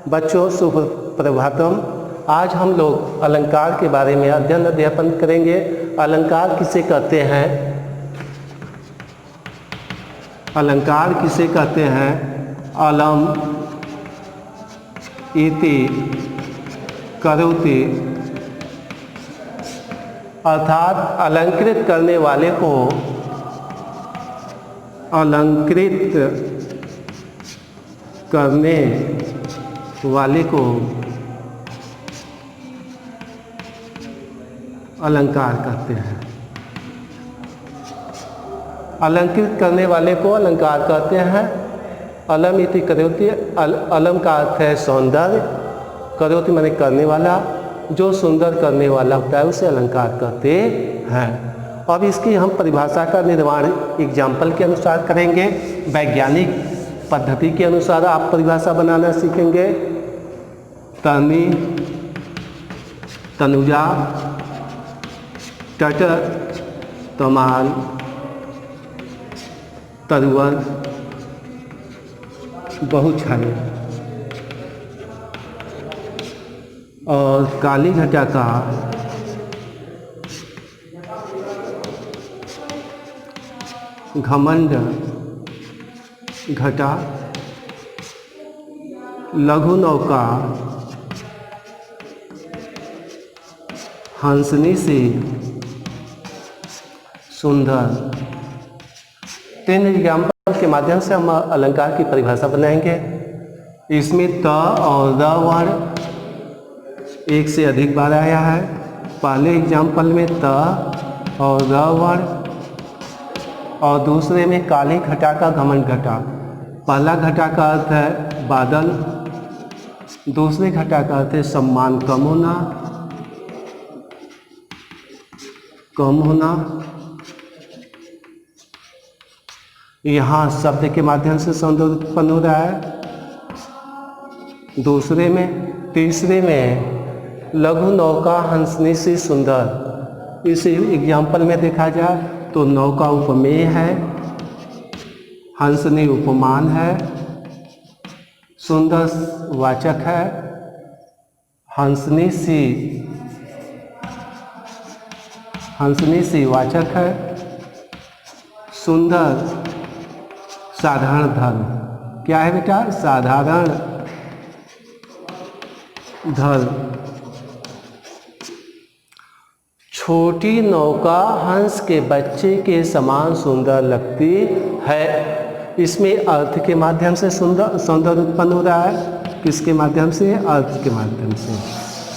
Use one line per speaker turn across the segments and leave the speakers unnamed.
बच्चों शुभ प्रभातम। आज हम लोग अलंकार के बारे में अध्ययन करेंगे। अलंकार किसे कहते हैं? अलंकार किसे कहते हैं? अलम इति करोति, अर्थात अलंकृत करने वाले को, अलंकृत करने वाले को अलंकार कहते हैं। अलंकृत करने वाले को अलंकार कहते हैं। अलम इति करोति, अलम का अर्थ है सौंदर्य, करोति माने करने वाला, जो सुंदर करने वाला होता है उसे अलंकार कहते हैं। अब इसकी हम परिभाषा का निर्माण एग्जाम्पल के अनुसार करेंगे। वैज्ञानिक पद्धति के अनुसार आप परिभाषा बनाना सीखेंगे। तनी, तनुजा, तट, तमाल, तरुवर, बहुछाया और काली घटा का घमंड घटा, लघु नौका हंसनी से सुंदर। तीन एग्जाम्पल के माध्यम से हम अलंकार की परिभाषा बनाएंगे। इसमें त और द वर्ण एक से अधिक बार आया है। पहले एग्जाम्पल में त और द वर्ण और दूसरे में काली घटा का घमंड घटा। पहला घटा का अर्थ है बादल, दूसरे घटा का अर्थ है सम्मान कम होना, कम होना। यहाँ शब्द के माध्यम से सौंदर्य उत्पन्न हो रहा है। दूसरे में, तीसरे में लघु नौका हंसने से सुंदर। इस एग्जाम्पल में देखा जाए तो नौका उपमेय है, हंसनी उपमान है, सुंदर वाचक है, हंसनी सी वाचक है, सुंदर साधारण धर्म। क्या है बेटा? साधारण धर्म। छोटी नौका हंस के बच्चे के समान सुंदर लगती है। इसमें अर्थ के माध्यम से सौंदर्य उत्पन्न हो रहा है। किसके माध्यम से? अर्थ के माध्यम से।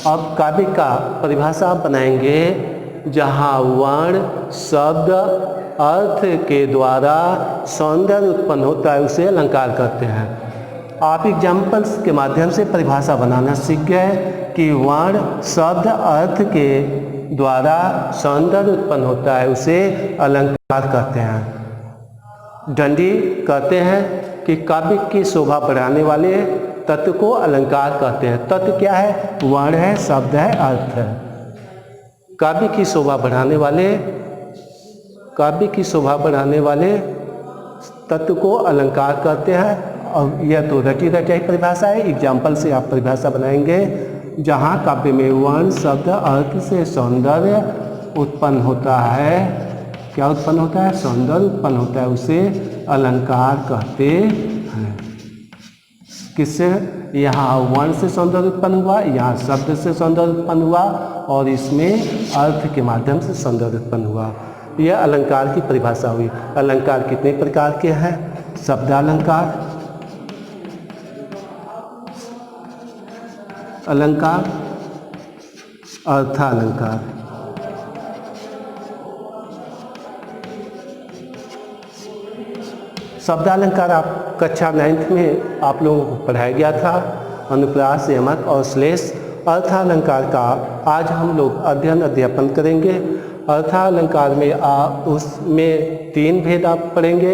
अब काव्य का परिभाषा बनाएंगे। जहाँ वर्ण, शब्द, अर्थ के द्वारा सौंदर्य उत्पन्न होता है उसे अलंकार कहते हैं। आप एग्जाम्पल्स के माध्यम से परिभाषा बनाना सीख गए कि वर्ण, शब्द, अर्थ के द्वारा सौंदर्य उत्पन्न होता है उसे अलंकार कहते हैं। दंडी कहते हैं कि काव्य की शोभा बढ़ाने वाले तत्व को अलंकार कहते हैं। तत्व क्या है? वर्ण है, शब्द है, अर्थ है। काव्य की शोभा बढ़ाने वाले तत्व को अलंकार कहते हैं। और यह तो रटी रटाई परिभाषा है। एग्जाम्पल से आप परिभाषा बनाएंगे। जहाँ काव्य में वर्ण, शब्द, अर्थ से सौंदर्य उत्पन्न होता है। क्या उत्पन्न होता है? सौंदर्य उत्पन्न होता है, उसे अलंकार कहते हैं। किससे? यहाँ वर्ण से सौंदर्य उत्पन्न हुआ, यहाँ शब्द से सौंदर्य उत्पन्न हुआ और इसमें अर्थ के माध्यम से सौंदर्य उत्पन्न हुआ। यह अलंकार की परिभाषा हुई। अलंकार कितने प्रकार के हैं? शब्दालंकार, अलंकार, अर्थालंकार। शब्दालंकार आप कक्षा 9th में आप लोगों को पढ़ाया गया था। अनुप्रास, यमक और श्लेष। अर्थालंकार का आज हम लोग अध्ययन करेंगे। अर्थालंकार में उसमें 3 भेद आप पढ़ेंगे।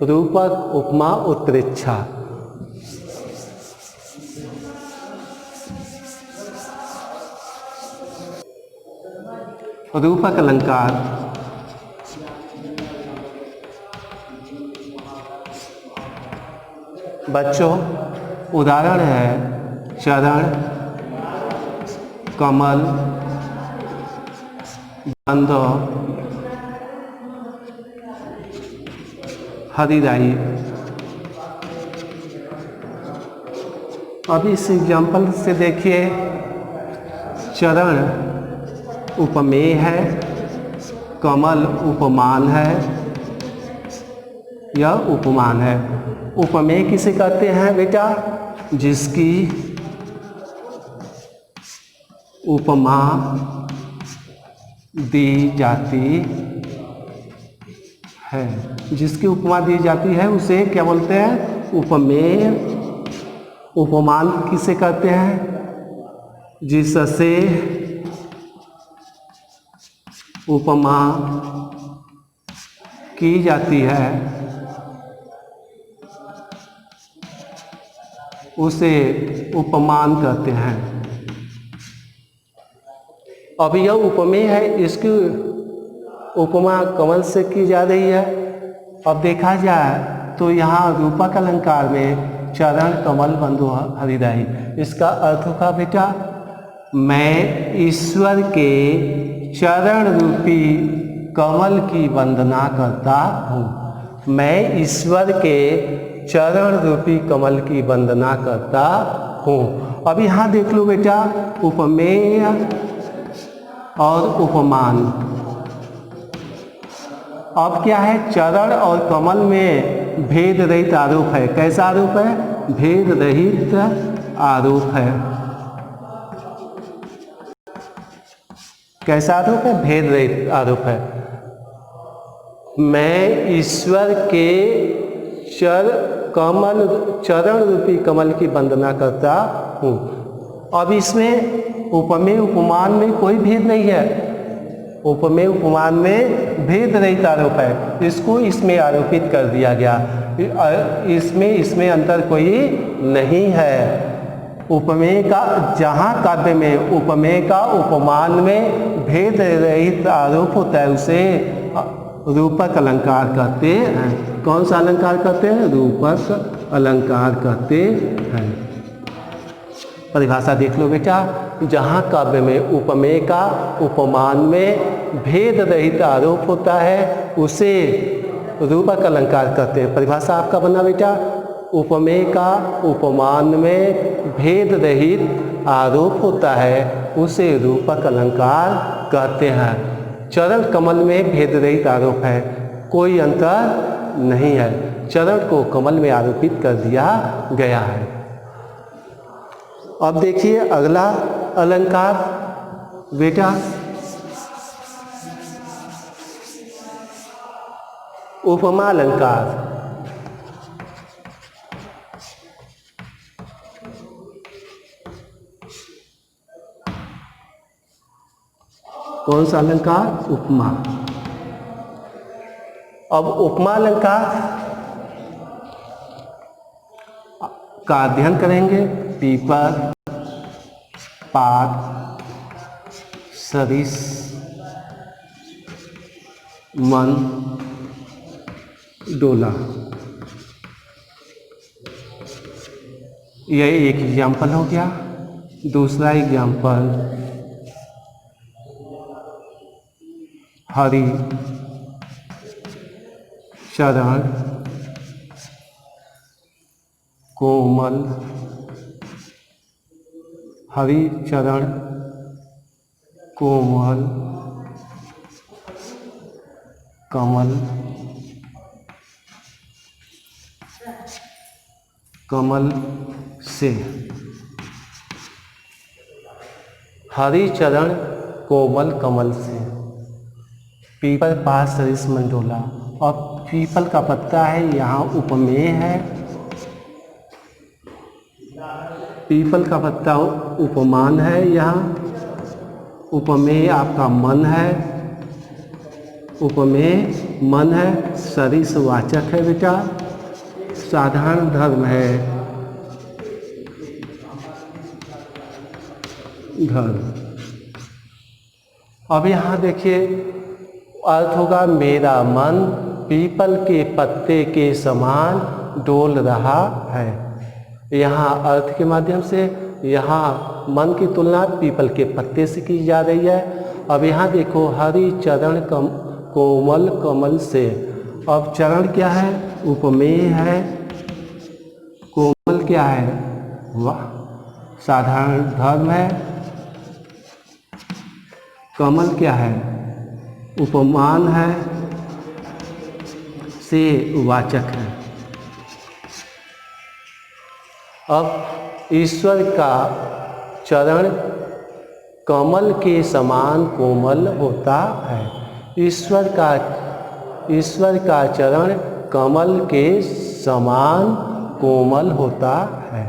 रूपक, उपमा, उत्प्रेक्षा। रूपक अलंकार बच्चों उदाहरण है चरण कमल बंध हरिदाई। अब इस एग्जाम्पल से देखिए, चरण उपमेय है, कमल उपमान है, यह उपमान है। उपमेय किसे कहते हैं बेटा? जिसकी उपमा दी जाती है, जिसकी उपमा दी जाती है उसे क्या बोलते हैं? उपमेय। उपमान किसे कहते हैं? जिससे उपमा की जाती है उसे उपमान कहते हैं। अब यह उपमेय है, इसकी उपमा कमल से की जा रही है। अब देखा जाए तो यहाँ रूपक अलंकार में चरण कमल बंधु हरिदाई, इसका अर्थ होगा बेटा, मैं ईश्वर के चरण रूपी कमल की वंदना करता हूँ। मैं ईश्वर के चरण रूपी कमल की वंदना करता हूँ। अब यहाँ देख लो बेटा, उपमेय और उपमान। अब क्या है? चरण और कमल में भेद रहित आरोप है। कैसा आरोप है? भेद रहित आरोप है। कैसा आरोप है? भेद रहित आरोप है। मैं ईश्वर के चरण रूपी कमल की वंदना करता हूँ। अब इसमें उपमेय उपमान में कोई भेद नहीं है। उपमेय उपमान में भेद रहित आरोप है, इसको इसमें आरोपित कर दिया गया। इसमें अंतर कोई नहीं है। उपमेय का, जहाँ काव्य में उपमेय का उपमान में भेद रहित आरोप होता है उसे रूपक अलंकार कहते हैं। कौन सा अलंकार कहते हैं? रूपक अलंकार कहते हैं। परिभाषा देख लो बेटा, जहाँ काव्य में उपमेय का उपमान में भेद रहित आरोप होता है उसे रूपक अलंकार कहते हैं। परिभाषा आपका बना बेटा, उपमेय का उपमान में भेद रहित आरोप होता है उसे रूपक अलंकार कहते हैं। चरण कमल में भेद रहित आरोप है, कोई अंतर नहीं है। चरण को कमल में आरोपित कर दिया गया है। अब देखिए अगला अलंकार बेटा, उपमा अलंकार। कौन सा अलंकार? उपमा। अब उपमा अलंकार का अध्ययन करेंगे। पीपल, पात, सरिस, मन, डोला। यह एक एग्जाम्पल हो गया। दूसरा एग्जाम्पल, हरि चरण कोमल, हरि चरण कोमल कमल, कमल से। हरि चरण कोमल कमल से। पीपल, पात, सरिस, मंडोला। और पीपल का पत्ता है, यहाँ उपमेय है। पीपल का पत्ता उपमान है, यहाँ उपमेय आपका मन है। उपमेय मन है, सरिस वाचक है बेटा, साधारण धर्म है, धर्म। अब यहाँ देखिए अर्थ होगा, मेरा मन पीपल के पत्ते के समान डोल रहा है। यहाँ अर्थ के माध्यम से यहाँ मन की तुलना पीपल के पत्ते से की जा रही है। अब यहाँ देखो, हरि चरण कोमल कमल से। अब चरण क्या है? उपमेय है। कोमल क्या है? वाह, साधारण धर्म है। कमल क्या है? उपमान है। से वाचक है। अब ईश्वर का चरण कमल के समान कोमल होता है। ईश्वर का चरण कमल के समान कोमल होता है।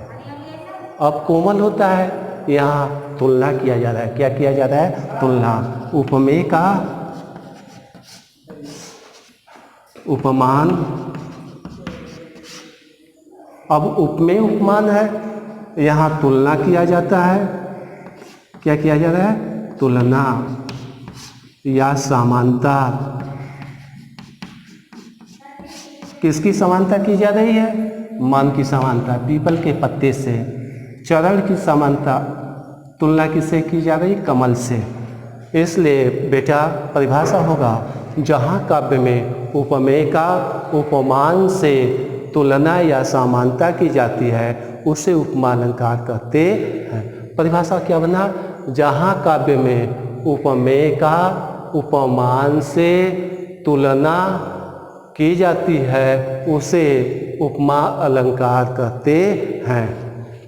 अब कोमल होता है, यहाँ तुलना किया जा रहा है। क्या किया जा रहा है? तुलना। उपमेय का उपमान। अब उपमेय उपमान है, यहाँ तुलना किया जाता है। क्या किया जा रहा है? तुलना या समानता। किसकी समानता की जा रही है? मन की समानता, पीपल के पत्ते से। चरण की समानता, तुलना किससे की जा रही? कमल से। इसलिए बेटा परिभाषा होगा, जहाँ काव्य में उपमेय का उपमान से तुलना या समानता की जाती है उसे उपमा अलंकार कहते हैं। परिभाषा क्या बना? जहाँ काव्य में उपमेय का उपमान से तुलना की जाती है उसे उपमा अलंकार कहते हैं।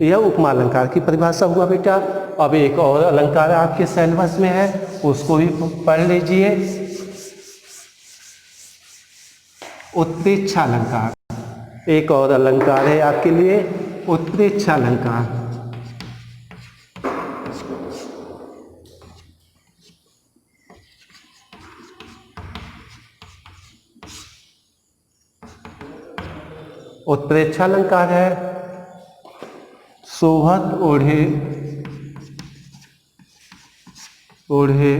यह उपमा अलंकार की परिभाषा हुआ बेटा। अब एक और अलंकार आपके सिलेबस में है, उसको भी पढ़ लीजिए। उत्प्रेक्षा अलंकार एक और अलंकार है आपके लिए, उत्प्रेक्षा अलंकार। उत्प्रेक्षा अलंकार है, शोभत ओढ़े ओढ़े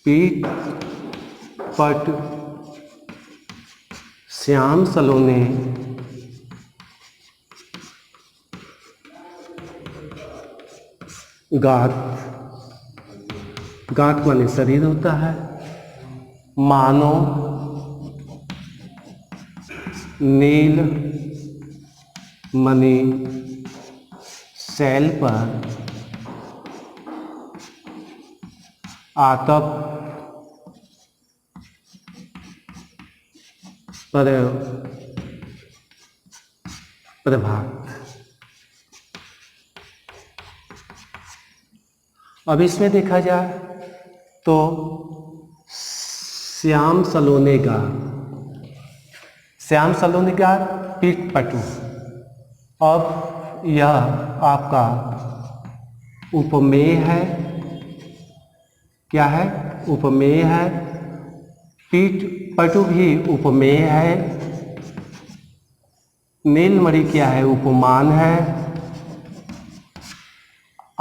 पीठ पट श्याम सलोने गात। गात माने शरीर होता है। मानो नील मणि शैल पर आतप पर प्रभात। अब इसमें देखा जाए तो श्याम सलोने गा, श्याम सलोने गा पीठ पटु। अब यह आपका उपमेय है। क्या है? उपमेय है। पीठ पटु भी उपमेय है। नीलमणि क्या है? उपमान है।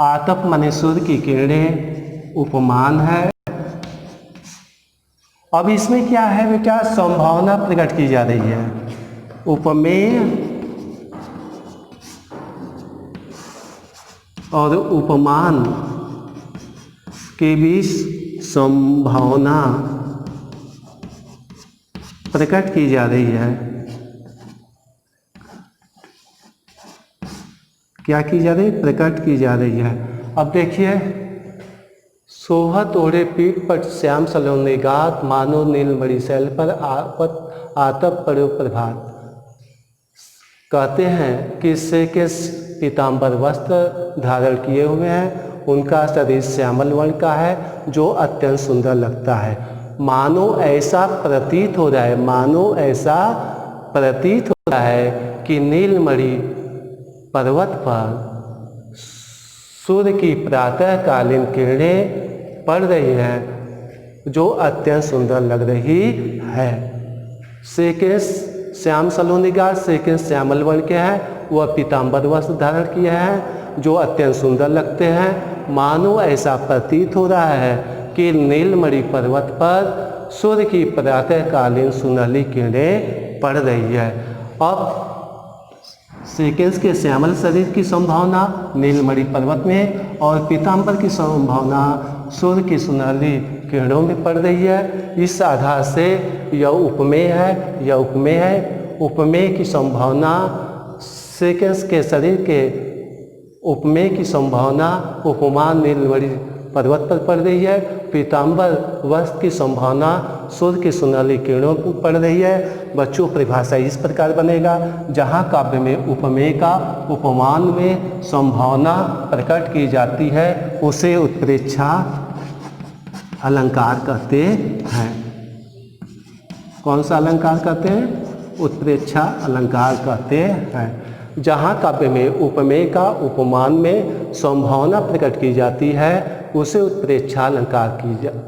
आतप माने सूर्य की किरणें उपमान है। अब इसमें क्या है बेटा? संभावना प्रकट की जा रही है। उपमेय और उपमान के बीच संभावना प्रकट की जा रही है। क्या की जा रही है? प्रकट की जा रही है। अब देखिए, शोभत ओढ़े पीठ पट श्याम सलोने गात, मानो नीलमणि शैल पर आतप पड़ो प्रभात। कहते हैं कि इससे किस पीताम्बर वस्त्र धारण किए हुए हैं, उनका शरीर श्यामल वर्ण का है जो अत्यंत सुंदर लगता है। मानो ऐसा प्रतीत हो रहा है, मानो ऐसा प्रतीत हो रहा है कि नीलमणि पर्वत पर सूर्य की प्रातःकालीन किरणें पड़ रही हैं जो अत्यंत सुंदर लग रही है। सेकेंड श्याम सलोनी गार सेकेंड श्यामल वर्ण के हैं, वह पीताम्बर वस्त्र धारण किए हैं जो अत्यंत सुंदर लगते हैं। मानो ऐसा प्रतीत हो रहा है कि नीलमणि पर्वत पर सूर्य की प्रातःकालीन सुनहली किरणें पड़ रही है। अब सेकेंड्स के श्यामल शरीर की संभावना नीलमणि पर्वत में, और पीताम्बर की संभावना सूर्य की सुनहली किरणों में पड़ रही है। इस आधार से यह उपमेय है, यह उपमेय है। उपमेय की संभावना सेकेंड्स के शरीर के उपमेय की संभावना उपमान नीलमणि पर्वत पर पड़ रही है। पीताम्बर वस्त्र की संभावना सूर्य की सुनहली किरणों पर पड़ रही है। बच्चों, परिभाषा इस प्रकार बनेगा, जहाँ काव्य में उपमेय का उपमान में संभावना प्रकट की जाती है उसे उत्प्रेक्षा अलंकार कहते हैं। कौन सा अलंकार कहते हैं? उत्प्रेक्षा अलंकार कहते हैं। जहाँ काव्य में उपमेय का उपमान में संभावना प्रकट की जाती है उसे उत्प्रेक्षा अलंकार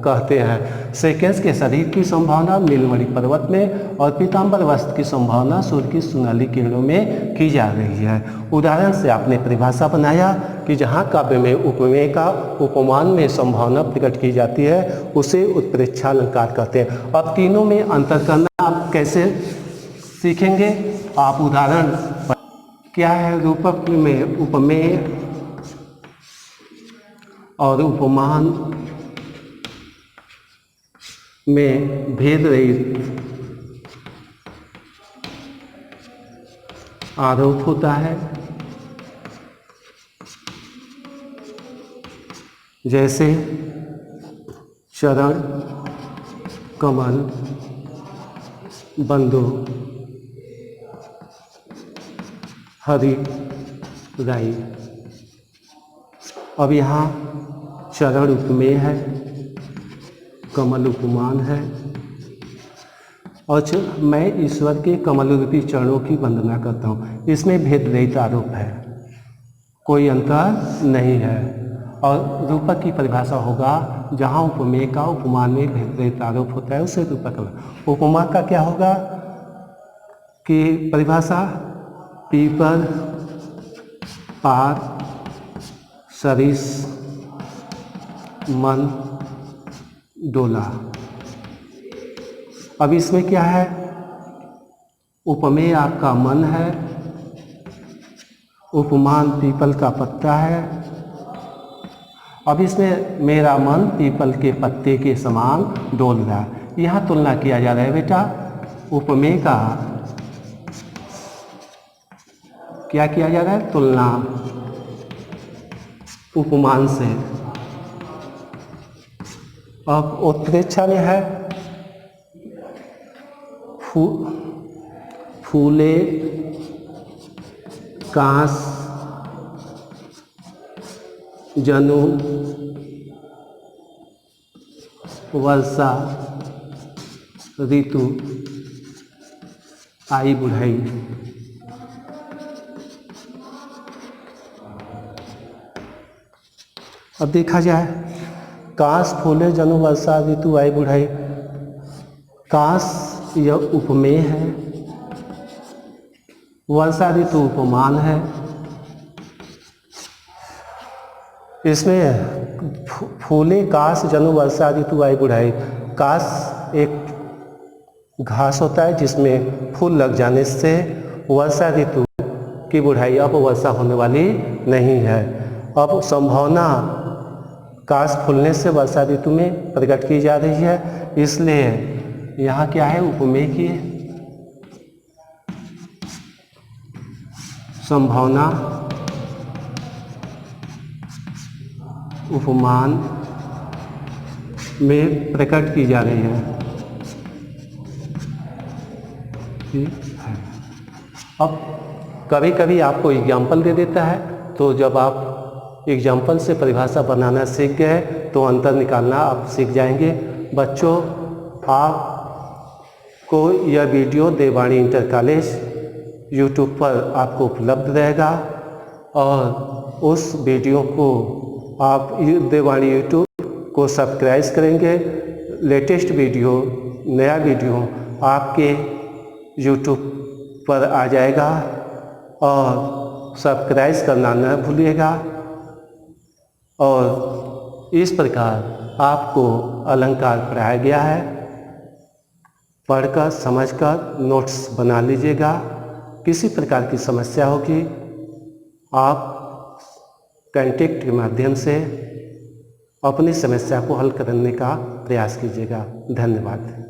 कहते हैं। सेकेंड्स के शरीर की संभावना नीलमणि पर्वत में और पीताम्बर वस्त्र की संभावना सूर्य की सुनहली किरणों में की जा रही है। उदाहरण से आपने परिभाषा बनाया कि जहाँ काव्य में उपमेय का उपमान में संभावना प्रकट की जाती है उसे उत्प्रेक्षा अलंकार कहते हैं। अब तीनों में अंतर करना आप कैसे सीखेंगे? आप उदाहरण, क्या है रूपक में उपमेय और उपमान में भेद रहित आरोप होता है। जैसे चरण, कमल, बंधु, हरि, राई। अब यहाँ चरण उपमेय है, कमल उपमान है, और मैं ईश्वर के कमल रूपी चरणों की वंदना करता हूँ। इसमें भेद रहित आरोप है, कोई अंतर नहीं है। और रूपक की परिभाषा होगा, जहाँ उपमेय का उपमान में भेद रहित आरोप होता है उसे रूपक। उपमा का क्या होगा कि परिभाषा, पीपल, पार, सरिस, मन, डोला। अब इसमें क्या है? उपमेय आपका मन है, उपमान पीपल का पत्ता है। अब इसमें मेरा मन पीपल के पत्ते के समान डोल रहा है। यहाँ तुलना किया जा रहा है बेटा, उपमेय का क्या किया जा रहा है? तुलना उपमान से। अब उत्प्रेक्षा में है, फूले, कांस, जनु, वर्षा, ऋतु, आई बुढ़ाई। अब देखा जाए, कांस, फूले, जनु, वर्षा, ऋतु, आई बुढ़ाई। कांस यह उपमेय है, वर्षा ऋतु उपमान है। इसमें फूले, कांस, जनु, वर्षा ऋतु, आई बुढ़ाई। कांस एक घास होता है जिसमें फूल लग जाने से वर्षा ऋतु की बुढ़ाई, अब वर्षा होने वाली नहीं है। अब संभावना कांस फूलने से वर्षा ऋतु में प्रकट की जा रही है, इसलिए यहाँ क्या है? उपमेय की संभावना उपमान में प्रकट की जा रही है। अब कभी कभी आपको एग्जाम्पल दे देता है, तो जब आप एग्जाम्पल से परिभाषा बनाना सीख गए तो अंतर निकालना आप सीख जाएंगे। बच्चों, आपको यह वीडियो देववाणी इंटर कॉलेज यूट्यूब पर आपको उपलब्ध रहेगा, और उस वीडियो को आप देववाणी यूट्यूब को सब्सक्राइब करेंगे। लेटेस्ट वीडियो, नया वीडियो आपके यूट्यूब पर आ जाएगा, और सब्सक्राइब करना न भूलिएगा। और इस प्रकार आपको अलंकार पढ़ाया गया है, पढ़कर समझकर नोट्स बना लीजिएगा। किसी प्रकार की समस्या होगी आप कॉन्टैक्ट के माध्यम से अपनी समस्या को हल करने का प्रयास कीजिएगा। धन्यवाद।